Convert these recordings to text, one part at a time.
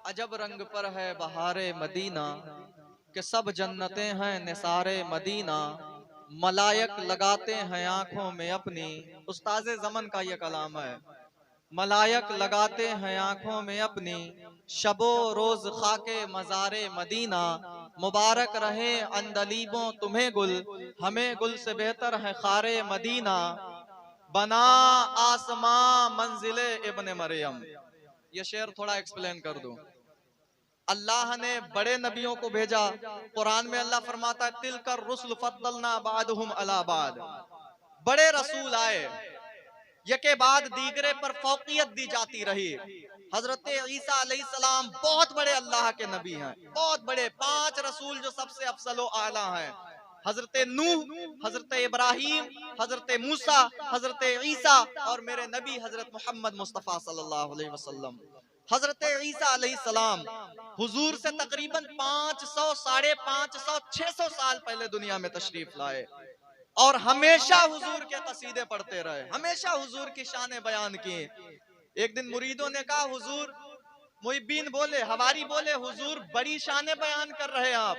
अजब रंग पर है बहारे मदीना, कि सब जन्नतें हैं निसारे मदीना। मलायक लगाते हैं आंखों में अपनी, उस्ताज़े ज़मन का ये कलाम है। मलायक लगाते हैं आंखों में अपनी, शबो रोज खाके मज़ारे मदीना। मुबारक रहे अंदलीबों तुम्हें गुल, हमें गुल से बेहतर है खारे मदीना। बना आसमां मंजिले इब्ने मरियम। ये शेर थोड़ा एक्सप्लेन कर दूं। अल्लाह ने बड़े नबियों को भेजा। कुरान में अल्लाह फरमाता है तिलकर रुस्ल फद्दलना बादहुम अला बाद। बड़े रसूल आए, यके बाद दीगरे पर फौकियत दी जाती रही। हजरत ईसा अलैहिस्सलाम बहुत बड़े अल्लाह के नबी हैं, बहुत बड़े। 5 रसूल जो सबसे अफजल आला हैं, हजरत नूह, हजरत इब्राहिम, हजरत मूसा, हजरत ईसा और मेरे नबी हजरत मोहम्मद मुस्तफ़ा सल्लल्लाहु अलैहि वसल्लम। हजरत ईसा अलैहिस्सलाम हुजूर से तकरीबन 500, 550, 600 साल पहले दुनिया में तशरीफ लाए और हमेशा हुजूर के कसीदे पढ़ते रहे, हमेशा हुजूर की शान बयान किए। एक दिन मुरीदों ने कहा हुजूर, मुहिब्बीन बोले, हवारी बोले, हुजूर बड़ी शान बयान कर रहे हैं आप।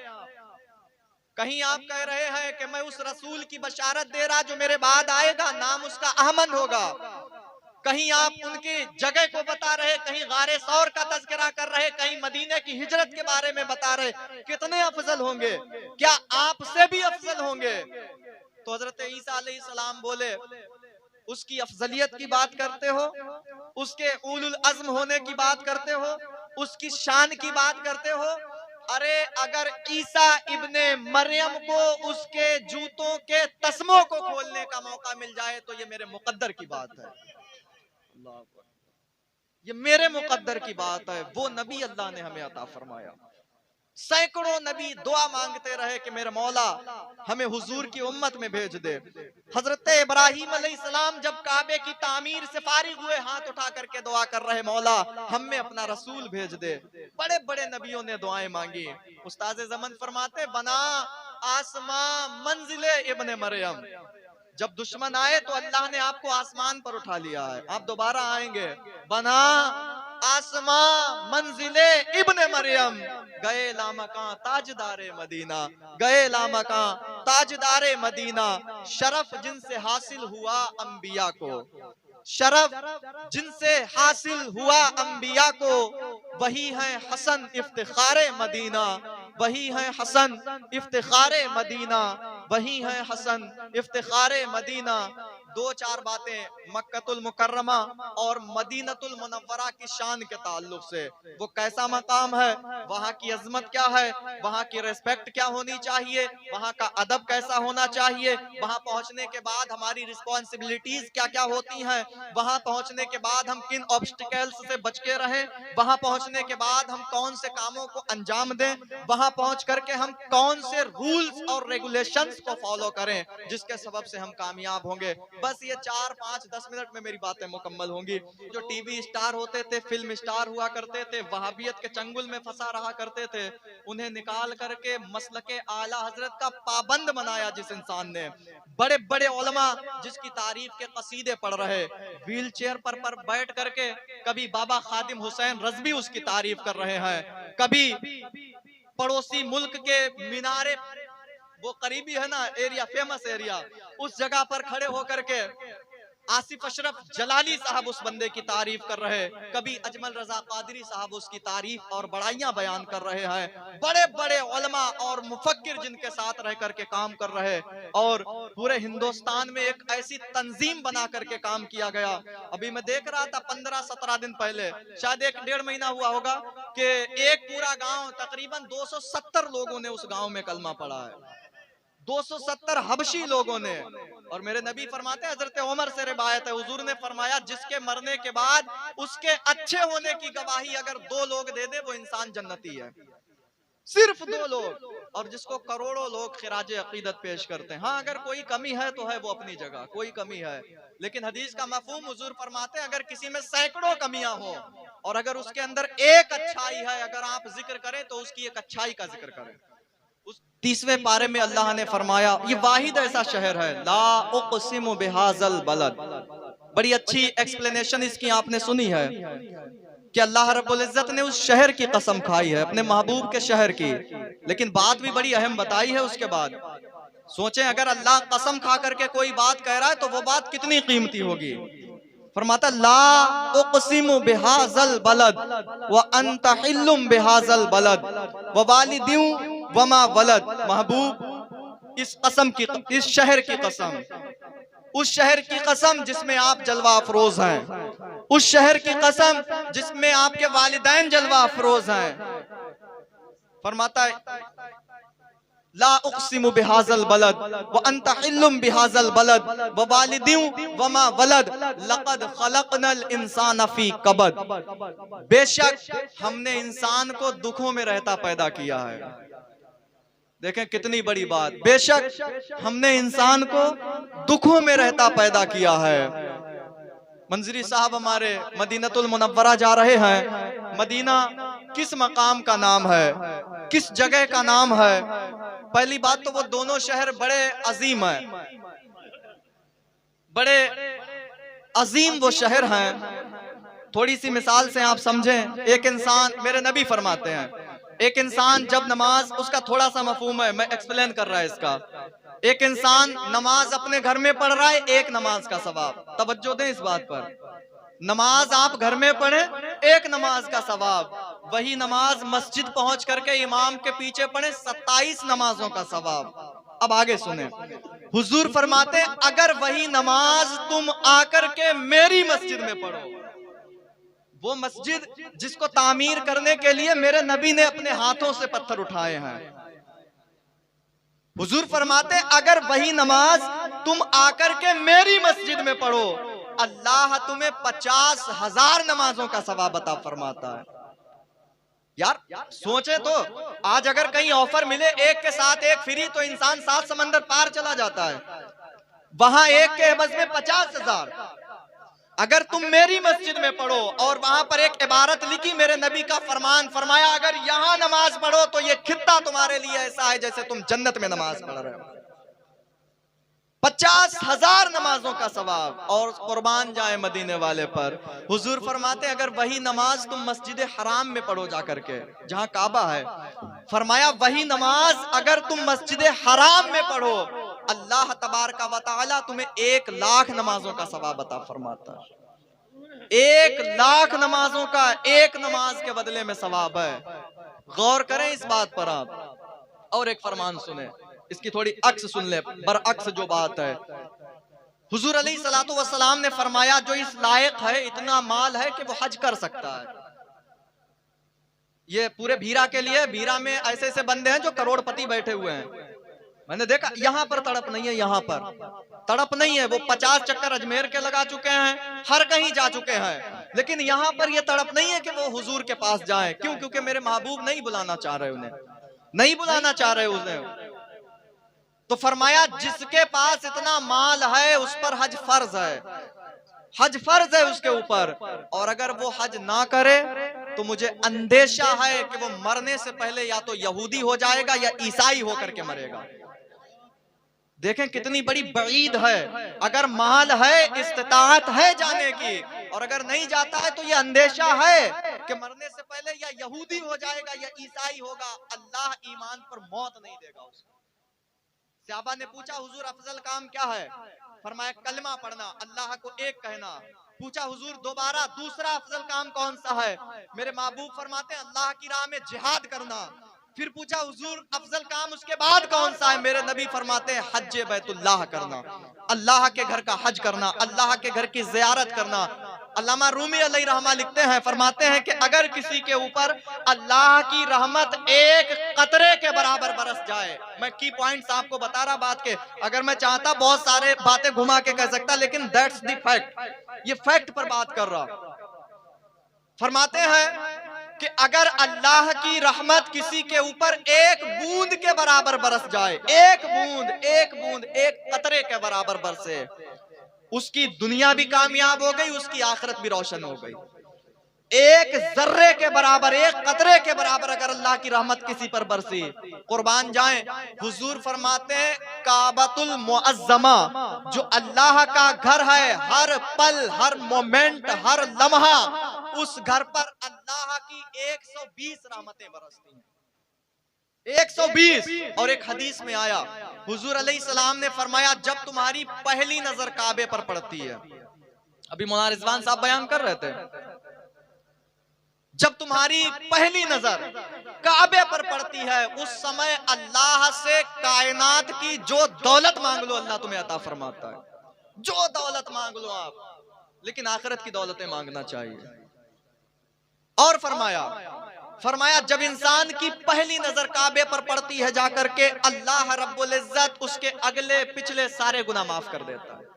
कहीं आप कह रहे हैं कि मैं उस रसूल की बशारत दे रहा जो मेरे बाद आएगा, नाम उसका अहमद होगा। कहीं आप उनकी जगह को बता रहे, कहीं गारे सौर का तज़किरा कर रहे, कहीं मदीने की हिजरत के बारे में बता रहे। कितने अफजल होंगे, क्या आपसे भी अफजल होंगे? तो हजरत ईसा अलैहिस्सलाम बोले, उसकी अफजलियत की बात करते हो, उसके उलुल अज़्म होने की बात करते हो, उसकी शान की बात करते हो। अरे अगर ईसा इब्ने मरियम को उसके जूतों के तस्मों को खोलने का मौका मिल जाए तो ये मेरे मुकद्दर की बात है। ये मेरे मुकद्दर की बात है। वो नबी अल्लाह ने हमें अता फरमाया। सैकड़ों नबी दुआ मांगते रहे कि मेरे मौला हमें हुजूर की उम्मत में भेज दे। हजरत इब्राहिम अलैहिस्सलाम जब काबे की तामीर से फारिग हुए, हाथ उठा करके दुआ कर रहे, मौला हम में अपना रसूल भेज दे। बड़े बड़े नबियों ने दुआएं मांगी। उस्ताज़े ज़मन फरमाते, बना आसमां मंजिले इब्ने मरियम। जब दुश्मन आए तो अल्लाह ने आपको आसमान पर उठा लिया है, आप दोबारा आएंगे। बना आसमां मंजिले इब्ने मरियम, गए लामकां ताजदारे मदीना, गए लामकां ताजदारे मदीना। शरफ जिनसे हासिल हुआ अंबिया को, शरफ जिनसे हासिल हुआ अंबिया को, वही है हसन इफ्तिखारे मदीना, वही है हसन इफ्तिखारे मदीना, वही है हसन इफ्तिखारे मदीना। 2-4 बातें मक्कतुल मुकर्रमा और मदीनतुल मुनव्वरा की शान के ताल्लुक से। वो कैसा मकाम है, वहाँ की अजमत क्या है, वहाँ की रिस्पेक्ट क्या होनी चाहिए, वहाँ का अदब कैसा होना चाहिए, वहाँ पहुँचने के बाद हमारी रिस्पॉन्सिबिलिटीज क्या क्या होती हैं, वहाँ पहुँचने के बाद हम किन ऑब्स्टिकल्स से बच के रहें, वहाँ पहुँचने के बाद हम कौन से कामों को अंजाम दें, वहाँ पहुँच करके हम कौन से रूल्स और रेगुलेशंस को फॉलो करें जिसके सबब से हम कामयाब होंगे। बस ये 4-5-10 मिनट में मेरी बातें मुकम्मल होंगी। जो टीवी स्टार होते थे, फिल्म स्टार हुआ करते थे, वहाबियत के चंगुल में फंसा रहा करते थे, उन्हें निकाल करके मसलके आला हजरत का पाबंद बनाया जिस इंसान ने। बड़े बड़े उलमा जिसकी तारीफ के कसीदे पढ़ रहे, व्हील चेयर पर बैठ करके कभी बाबा खादिम हुसैन रज़वी उसकी तारीफ कर रहे हैं, कभी पड़ोसी मुल्क के मीनारे, वो करीबी है ना एरिया, फेमस एरिया, उस जगह पर खड़े होकर के आसिफ अशरफ जलाली साहब उस बंदे की तारीफ कर रहे, कभी अजमल रजा कादरी साहब उसकी तारीफ और बड़ाइयां बयान कर रहे हैं। बड़े बड़े उलमा और मुफक्किर जिनके साथ रह करके काम कर रहे, और पूरे हिंदुस्तान में एक ऐसी तंजीम बना करके काम किया गया। अभी मैं देख रहा था 15-17 दिन पहले, शायद 1-1.5 महीना हुआ होगा, कि एक पूरा गांव तकरीबन 270 लोगों ने उस गांव में कलमा पढ़ा है। 270 हबशी लोगों ने। और मेरे नबी फरमाते हैं, हजरत उमर से रिवायत है, हुजूर ने फरमाया जिसके मरने के बाद उसके अच्छे होने की गवाही अगर 2 लोग दे दे वो इंसान जन्नती है, सिर्फ 2 लोग, और जिसको करोड़ों लोग खिराज अकीदत पेश करते हैं। हाँ, अगर कोई कमी है तो है वो अपनी जगह, कोई कमी है, लेकिन हदीस का मफहूम हुजूर फरमाते हैं अगर किसी में सैकड़ों कमियां हो और अगर उसके अंदर एक अच्छाई है, अगर आप जिक्र करें तो उसकी एक अच्छाई का जिक्र करें। उस 30वें पारे में अल्लाह ने फरमाया, ये वाहिद ऐसा शहर है, ला उक़सिमु बिहाज़ल बलद। बड़ी अच्छी एक्सप्लेनेशन इसकी आपने सुनी है। कि अल्लाह रब्बुल इज्जत ने उस शहर की कसम खाई है, अपने महबूब के शहर की। लेकिन बात भी बड़ी अहम बताई है उसके बाद। सोचें, अगर अल्लाह कसम खा करके कोई बात कह रहा है तो वो बात कितनी कीमती होगी। फरमाता ला उक़सिमु बिहाज़ल बलद व अंत हिल्लुम बिहाज़ल बलद व वालिदिन व मा वलद। महबूब, इस कसम की, इस शहर की कसम, उस शहर की कसम जिसमें आप जलवा अफरोज हैं, उस शहर की कसम जिसमें आपके वालिदैन जलवा अफरोज हैं। फरमाता है ला उक़सिमु बिहाज़ल बलद व अंत हिल्लुम बिहाज़ल बलद व वालिदिन व मा वलद लक़द ख़लक़नल इंसान फ़ी कबद। बेशक हमने इंसान को दुखों में रहता पैदा किया है। देखें कितनी बड़ी बात, बेशक हमने इंसान को दुखों में रहता पैदा किया है। मंजरी साहब हमारे मदीनतुल मुनव्वरा जा रहे हैं। मदीना किस मकाम का नाम है, किस जगह का नाम है? पहली बात तो वो दोनों शहर बड़े अजीम हैं, बड़े अजीम वो शहर हैं। थोड़ी सी मिसाल से आप समझें। एक इंसान, मेरे नबी फरमाते हैं, एक इंसान जब नमाज, उसका थोड़ा सा मफहूम है, मैं एक्सप्लेन कर रहा है इसका। एक इंसान नमाज अपने घर में पढ़ रहा है, एक नमाज का सवाब। तवज्जो दें इस बात पर, नमाज आप घर में पढ़े, एक नमाज का सवाब। वही नमाज मस्जिद पहुंच करके इमाम के पीछे पढ़े, 27 नमाजों का सवाब। अब आगे सुने, हुजूर फरमाते अगर वही नमाज तुम आकर के मेरी मस्जिद में पढ़ो, वो मस्जिद जिसको तामीर करने के लिए मेरे नबी ने अपने हाथों से पत्थर उठाए हैं, हुजूर फरमाते अगर वही नमाज तुम आकर के मेरी मस्जिद में पढ़ो, अल्लाह तुम्हें 50,000 नमाजों का सवाब अता फरमाता है। यार सोचे तो, आज अगर कहीं ऑफर मिले एक के साथ एक फ्री, तो इंसान 7 समंदर पार चला जाता है। वहां एक के एवज में 50,000। अगर तुम मेरी मस्जिद में पढ़ो, और वहां पर एक इबारत लिखी, मेरे नबी का फरमान, फरमाया अगर यहां नमाज पढ़ो तो ये खित्ता तुम्हारे लिए ऐसा है जैसे तुम जन्नत में नमाज पढ़ रहे हो। 50,000 नमाजों का सवाब। और कुर्बान जाए मदीने वाले पर, हुजूर फरमाते अगर वही नमाज तुम मस्जिद हराम में पढ़ो जाकर के, जहां काबा है, फरमाया वही नमाज अगर तुम मस्जिद हराम में पढ़ो, अल्लाह तबारक व तआला तुम्हें 1 लाख नमाजों का सवाब अता फरमाता है। 1 लाख नमाजों का एक नमाज के बदले में सवाब है। गौर करें इस बात पर आप। और एक फरमान सुने, इसकी थोड़ी अक्स सुन ले, बरअक्स जो बात है। हुजूर अलैहिस्सलातु वस्सलाम ने फरमाया जो इस लायक है, इतना माल है कि वो हज कर सकता है। ये पूरे भीरा के लिए, भीरा में ऐसे ऐसे बंदे हैं जो करोड़पति बैठे हुए हैं। मैंने देखा, यहाँ पर तड़प नहीं है, यहाँ पर तड़प नहीं है। वो 50 चक्कर अजमेर के लगा चुके हैं, हर कहीं जा चुके हैं, लेकिन यहाँ पर ये तड़प नहीं है कि वो हुजूर के पास जाएं। क्यों? क्योंकि मेरे महबूब नहीं बुलाना चाह रहे उन्हें, नहीं बुलाना चाह रहे उन्हें। तो फरमाया जिसके पास इतना माल है उस पर हज फर्ज है, हज फर्ज है उसके ऊपर। और अगर वो हज ना करे तो मुझे अंदेशा है कि वो मरने से पहले या तो यहूदी हो जाएगा या ईसाई होकर के मरेगा। देखें कितनी बड़ी बईद है। अगर माल है, इस्तिताअत है जाने की, और अगर नहीं जाता है तो ये अंदेशा है कि मरने से पहले या यहूदी हो जाएगा या ईसाई होगा। अल्लाह ईमान पर मौत नहीं देगा उसको। सहाबा ने पूछा हुजूर अफजल काम क्या है? फरमाया कलमा पढ़ना, अल्लाह को एक कहना। पूछा हुजूर दोबारा दूसरा अफजल काम कौन सा है? मेरे महबूब फरमाते हैं अल्लाह की राह में जिहाद करना। फिर पूछा हुजूर अफजल काम उसके बाद कौन सा है? मेरे नबी फरमाते हैं हज बैतुल्लाह करना, अल्लाह के घर का हज करना, अल्लाह के घर की जियारत करना। अल्लामा रूमी अलैहि रहमा लिखते हैं, फरमाते हैं कि अगर किसी के ऊपर अल्लाह की रहमत एक कतरे के बराबर बरस जाए, मैं की पॉइंट्स आपको बता रहा बात के, अगर मैं चाहता बहुत सारे बातें घुमा के कह सकता, लेकिन दैट्स द फैक्ट, ये फैक्ट पर बात कर रहा। फरमाते हैं कि अगर अल्लाह की रहमत किसी के ऊपर एक बूंद के बराबर बरस जाए, एक बूंद, एक बूंद, एक कतरे के बराबर बरसे, उसकी दुनिया भी कामयाब हो गई, उसकी आखिरत भी रोशन हो गई। एक जर्रे के बराबर, एक कतरे के बराबर अगर अल्लाह की रहमत किसी पर बरसी, कुर्बान जाएं। हुजूर फरमाते हैं काबतुल मुअज्जमा, जो अल्लाह का घर है, हर पल, हर मोमेंट, हर लम्हा उस घर पर अल्लाह की 120 रहमतें बरसती हैं, 120। और एक हदीस में आया, हुजूर अलैहिस्सलाम ने फरमाया जब तुम्हारी पहली नजर काबे पर पड़ती है, अभी मौलाना रिजवान साहब बयान कर रहे थे, जब तुम्हारी पहली नजर काबे पर पड़ती है, उस समय अल्लाह से कायनात की जो दौलत मांग लो अल्लाह तुम्हें अता फरमाता है, जो दौलत मांग लो आप, लेकिन आखिरत की दौलतें मांगना चाहिए। और फरमाया जब इंसान की पहली नजर काबे पर पड़ती है जाकर के, अल्लाह रब्बुल इज्जत उसके अगले पिछले सारे गुनाह माफ कर देता है।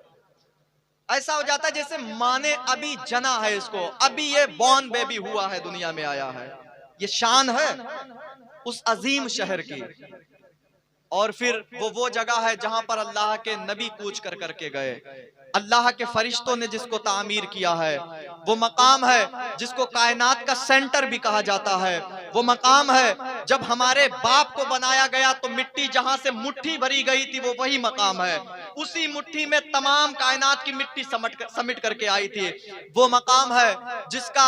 ऐसा हो जाता है जैसे माँ ने अभी जना है इसको, अभी ये बॉर्न बेबी हुआ है, दुनिया में आया है। ये शान है उस अजीम शहर की। और फिर वो जगह है जहां पर अल्लाह के नबी कूच कर करके गए, अल्लाह के फरिश्तों ने जिसको तामीर किया है। वो मकाम है जिसको कायनात का सेंटर भी कहा जाता है। वो मकाम है जब हमारे बाप को बनाया गया तो मिट्टी जहां से मुट्ठी भरी गई थी वो वही मकाम है, उसी मुट्ठी में तमाम कायनात की मिट्टी समिट करके आई थी। वो मकाम है जिसका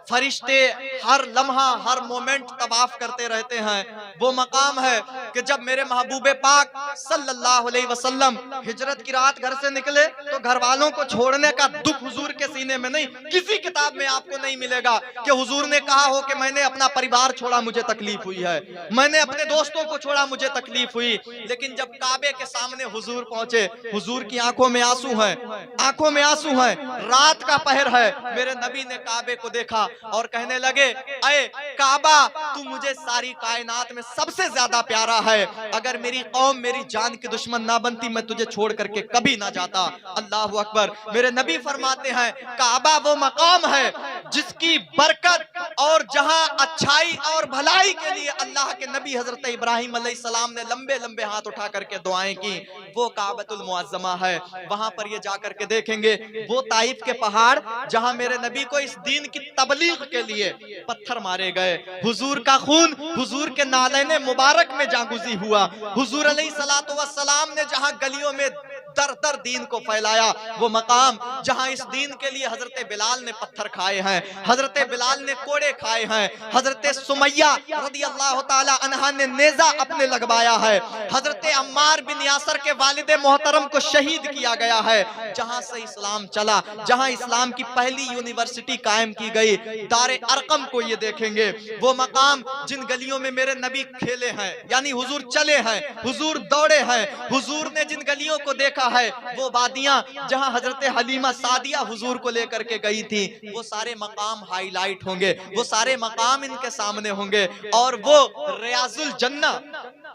फरिश्ते हर लम्हा हर मोमेंट तवाफ करते रहते हैं। वो मकाम है कि जब मेरे महबूबे पाक सल्लल्लाहु अलैहि वसल्लम हिजरत की रात घर से निकले तो घर वालों को छोड़ने का दुख हुजूर के सीने में नहीं, किसी किताब में आपको नहीं मिलेगा कि हुजूर ने कहा हो कि मैंने अपना परिवार छोड़ा मुझे तकलीफ हुई है, मैंने अपने दोस्तों को छोड़ा मुझे तकलीफ हुई। लेकिन जब काबे के सामने हुजूर पहुंचे, हुजूर की आंखों में आंसू हैं, आंखों में आंसू हैं, रात का पहर है। मेरे नबी ने काबे को देखा और कहने लगे, अये काबा तू मुझे सारी कायनात में सबसे ज्यादा प्यारा है, अगर मेरी कौम मेरी जान की दुश्मन ना बनती मैं तुझे छोड़ करके कभी ना जाता। अल्लाह अकबर। मेरे नबी फरमाते हैं काबा वो मकाम है जिसकी बरकत और जहां अच्छाई और भलाई के लिए अल्लाह के नबी हजरत इब्राहिम अलैहिस्सलाम ने लंबे लंबे हाथ उठा करके दुआएं की, वो काबतुल मुअज्जमा है। वहां पर ये जाकर के देखेंगे वो ताइफ के पहाड़ जहां मेरे नबी को इस दीन की तबलीग के लिए पत्थर मारे गए, हुजूर का खून हुजूर के नालैने मुबारक में जागुजी हुआ, हुजूर अलैहिस्सलातु वस्सलाम ने जहां गलियों में दर दर दीन को फैलाया, वो मकाम जहां इस दीन के लिए हजरत बिलाल ने पत्थर खाए हैं, हजरत बिलाल ने कोड़े खाए हैं, हजरत सुमैया रदियल्लाहु ताला अन्हा ने नेजा अपने लगवाया है, हजरत अम्मार बिन यासर के वालिदे मोहतरम को शहीद किया गया है। जहां से इस्लाम चला, जहां इस्लाम की पहली यूनिवर्सिटी कायम की गई, दारे अरकम को ये देखेंगे, वो मकाम जिन गलियों में मेरे नबी खेले हैं, यानी हुजूर चले हैं, हुजूर दौड़े हैं, हुजूर ने जिन गलियों को देखा है, वो वादियां जहां हजरत हलीमा सादिया हुजूर को लेकर के गई थी, वो सारे मकाम हाईलाइट होंगे, वो सारे मकाम इनके सामने होंगे। और वो रियाजुल जन्ना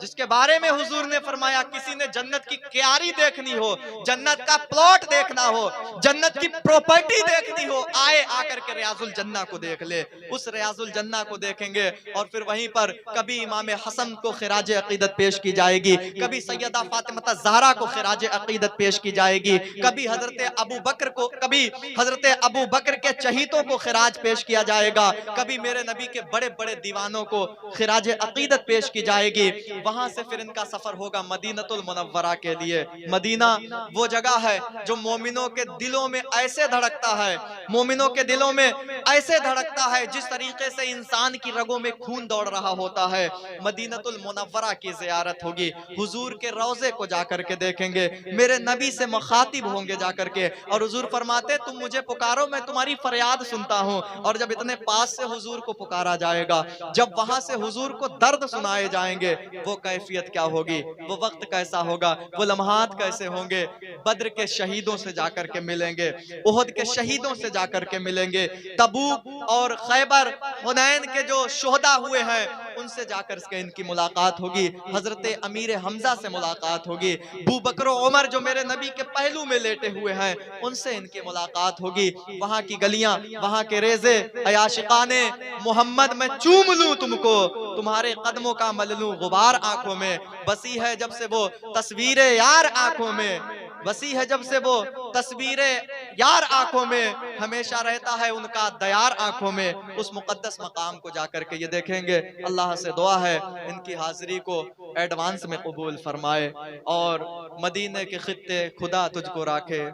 जिसके बारे में हुजूर ने फरमाया किसी ने जन्नत की क्यारी देखनी हो, जन्नत का प्लॉट देखना हो, जन्नत की प्रॉपर्टी देखनी हो, आए आकर के रियाजुल जन्ना को देख ले। उस रियाजुल जन्ना को देखेंगे और फिर वहीं पर कभी इमाम हसन को खिराज अकीदत पेश की जाएगी, कभी सैयदा फातिमा ज़हरा को खिराज अकीदत पेश की जाएगी, कभी हजरत अबू बकर को, कभी हजरत अबू बकर के चहीतों को खिराज पेश किया जाएगा, कभी मेरे नबी के बड़े बड़े दीवानों को खिराज अकीदत पेश की जाएगी। वहां से फिर इनका सफर होगा मदीनतुल मुनव्वरा के लिए। मदीना वो जगह है जो मोमिनों के दिलों में ऐसे धड़कता है, मोमिनों के दिलों में ऐसे धड़कता है जिस तरीके से इंसान की रगों में खून दौड़ रहा होता है। मदीनतुल मुनव्वरा की ज़ियारत होगी, हुजूर के रोजे को जाकर के देखेंगे, मेरे नबी से मुखातिब होंगे जाकर के, और हुजूर फरमाते तुम मुझे पुकारो मैं तुम्हारी फरियाद सुनता हूँ। और जब इतने पास से हुजूर को पुकारा जाएगा, जब वहां से हुजूर को दर्द सुनाए जाएंगे, वो कैफियत क्या होगी, वो वक्त कैसा होगा, वो लम्हात कैसे होंगे। बद्र के शहीदों से जाकर के मिलेंगे, उहद के शहीदों से जाकर के मिलेंगे, तबूक और खैबर हुनैन के जो शोहदा हुए हैं उनसे जाकर के इनकी मुलाकात होगी, हजरत अमीर हमजा से मुलाकात होगी, अबू बकर उमर जो मेरे नबी के पहलू में लेटे हुए हैं उनसे इनकी मुलाकात होगी। वहां की गलियां, वहां के रेजे, अयाशिकाने मोहम्मद मैं चूम लूं तुमको, तुम्हारे कदमों का मल लूं गुबार आंखों में, बसी है जब से वो तस्वीरें यार आंखों में, वसी है जब से वो तस्वीरें यार आंखों में, हमेशा रहता है उनका दयार आंखों में। उस मुकद्दस मकाम को जाकर के ये देखेंगे। अल्लाह से दुआ है इनकी हाजिरी को एडवांस में कबूल फरमाए और मदीने के खित्ते खुदा तुझको राखे,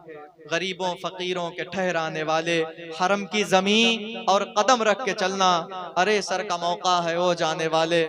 गरीबों फकीरों के ठहराने वाले, हरम की जमीन और कदम रख के चलना। अरे सर का मौका है ओ जाने वाले।